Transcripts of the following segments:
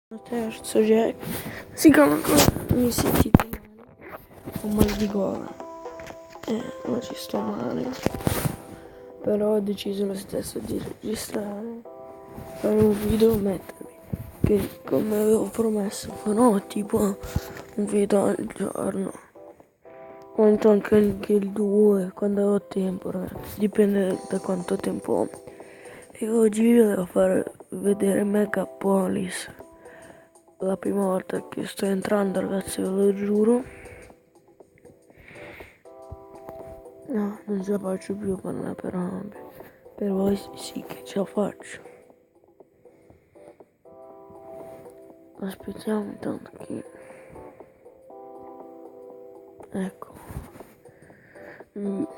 Terzo Jack, siccome mi sentite male, ho mal di gola, oggi sto male, però ho deciso lo stesso di registrare, fare un video e mettermi, che come avevo promesso farò tipo un video al giorno, quanto anche il 2 quando ho tempo, ragazzi, dipende da quanto tempo ho. E oggi vi devo far vedere Megapolis. La prima volta che sto entrando, ragazzi, ve lo giuro. No, non ce la faccio più con me, però per voi sì che ce la faccio. Aspettiamo intanto che... Ecco.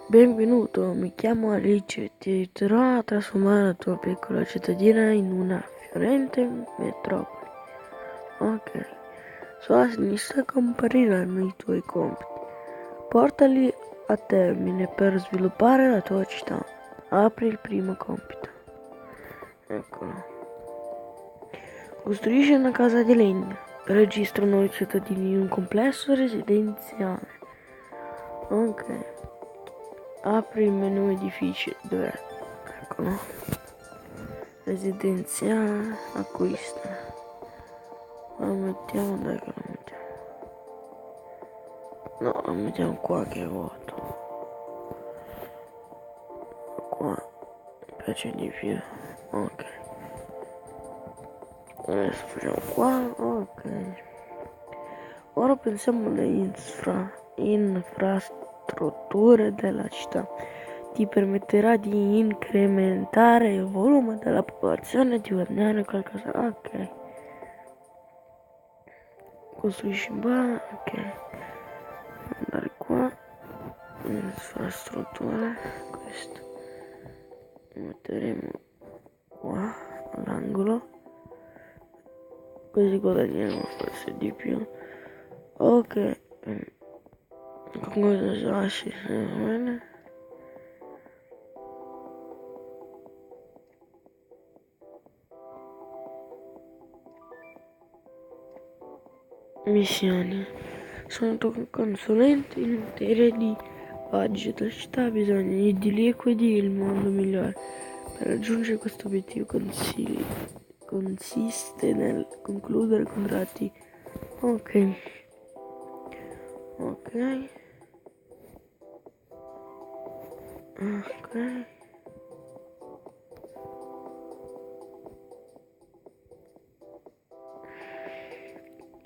Benvenuto, mi chiamo Alice, ti aiuterò a trasformare la tua piccola cittadina in una fiorente metropoli. Ok. Sulla sinistra compariranno i tuoi compiti. Portali a termine per sviluppare la tua città. Apri il primo compito. Eccolo. Costruisci una casa di legno. Registra nuovi cittadini in un complesso residenziale. Ok. Apri il menu edifici. Dov'è? Eccolo. Residenziale. Acquista. Lo mettiamo, dai che lo mettiamo. No, lo mettiamo qua che è vuoto. Qua mi piace di più. Ok. Adesso facciamo qua. Ok. Ora pensiamo alle infrastrutture della città. Ti permetterà di incrementare il volume della popolazione e di guadagnare qualcosa. Ok. Costruisci un bar. Ok. Andare qua. Infrastrutture. Questo. Lo metteremo qua all'angolo. Così guadagniamo forse di più. Ok. Con cosa si lasci? Bene. Missioni. Sono tuo consulente in materia di budget. La città ha bisogno di liquidi e il mondo migliore. Per raggiungere questo obiettivo consiste nel concludere contratti. Ok. Ok. Ok.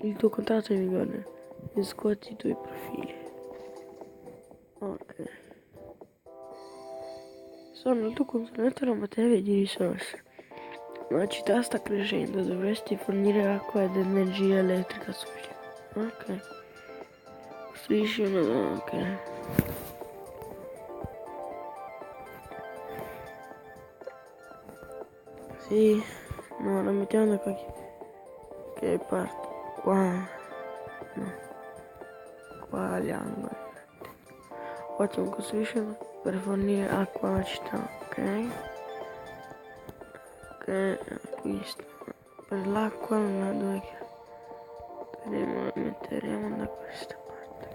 Il tuo contratto è in vigore. Riscuoti i tuoi profili. Ok. Sono il tuo consulente in materia di risorse. La città sta crescendo, dovresti fornire acqua ed energia elettrica sufficiente. Ok. Costruisci una... ok. Sì. No, la mettiamo da qualche... che parte. Qua. No. Qua agli angoli. Ottimo, costruisci una... per fornire acqua alla città. Ok. Ok, acquisto. Per l'acqua non la dove la metteremo da questa parte.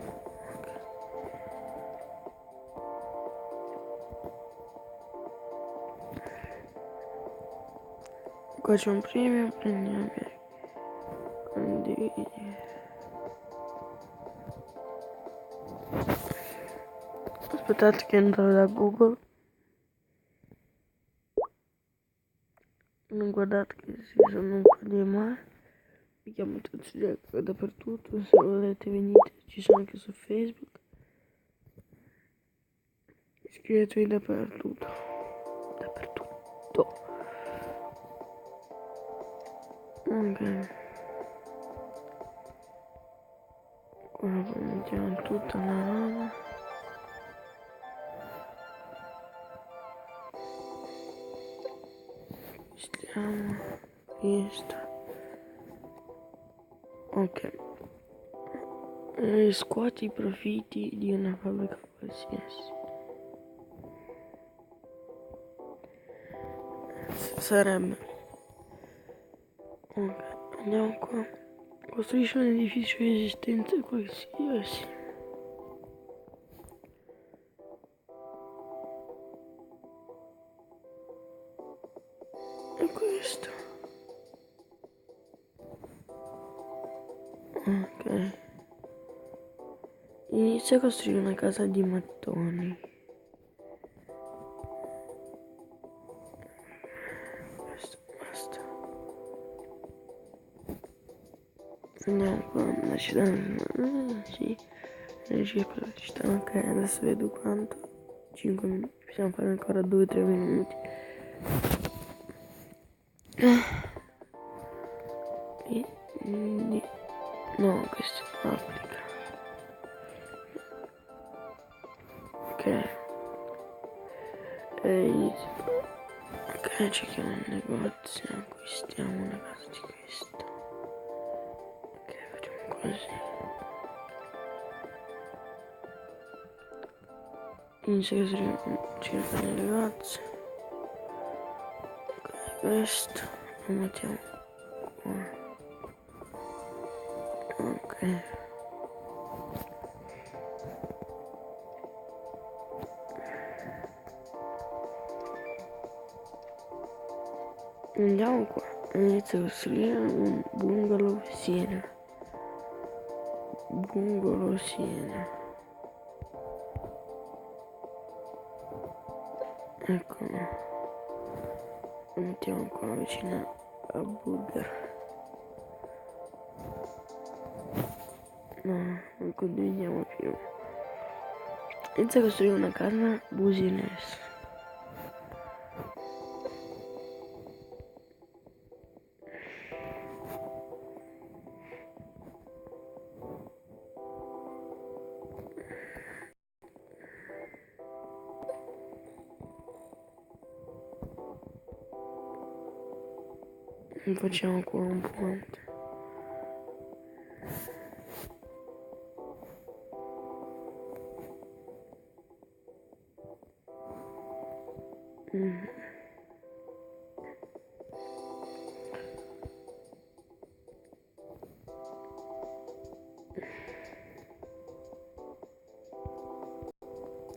Okay. Qua c'è un premio, prendiamo condividi. Aspettate che entro da Google. Non guardate che si sono un po' di male. Mi chiamo tutti dappertutto, se volete venite, ci sono anche su Facebook. Iscrivetevi dappertutto. Dappertutto. Ok. Qua mettiamo tutta la roba. Stiamo. Questa. Ok. Riscuoti i profitti di una fabbrica qualsiasi. Sarebbe. Ok. Andiamo qua. Costruisci un edificio esistente qualsiasi. E questo. Ok. Inizia a costruire una casa di mattoni. Questo basta. Andiamo qua, una città. Sì. Energia per la città. Ok, adesso vedo quanto. 5 minuti. Possiamo fare ancora 2-3 minuti. Quindi. No, questo non applica. Ok. Ok, cerchiamo un negozio, acquistiamo una casa di questo. Ok, facciamo così. Inizia a circa il negozio. Ok, questo lo mettiamo qua. Ok. Andiamo qua. Inizio a costruire un bungalow Siena. Bungalow Siena. Eccolo. Lo mettiamo qua vicino a Burger. No, non condividiamo più. Inizia a costruire una casa business. Facciamo qua un ponte.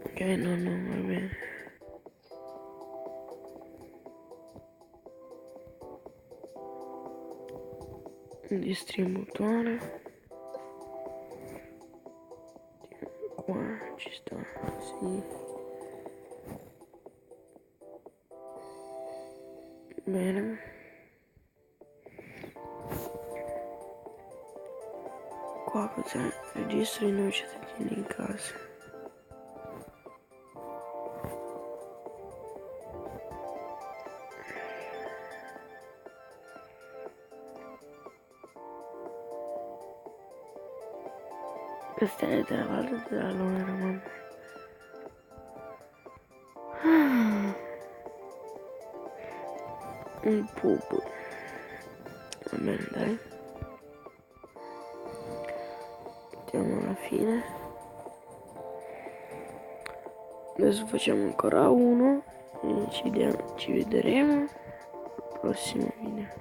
Ok, no, va bene. Un distributore. Qua ci sta, sì. Bene. Qua cos'è? Registro i nuovi cittadini in casa. Questa è della Valle della Lora, mamma. Un pub. Va bene, dai. Mettiamo alla fine. Adesso facciamo ancora uno e ci vedremo al prossimo video.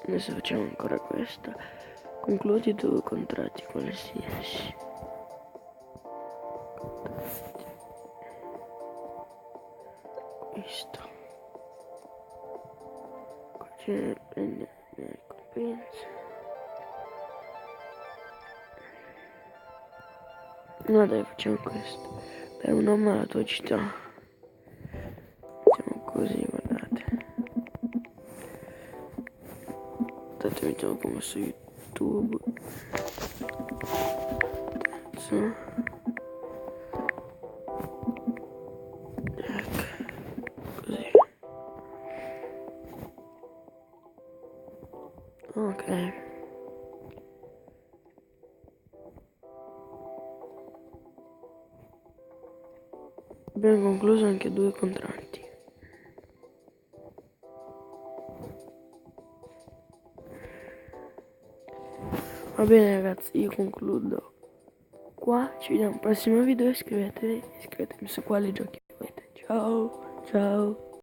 Adesso facciamo ancora questa. Concludi i tuoi contratti qualsiasi. Questo. Qua c'è prende le ricompense. No dai, facciamo questo. Dai un nome alla tua città. Facciamo così, guardate. Aspetta, mettiamo come su YouTube. Terzo. Ecco. Così. Ok. Abbiamo concluso anche 2 contratti. Va bene ragazzi, io concludo qua, ci vediamo al prossimo video, iscrivetevi su quali giochi volete. Ciao! Ciao.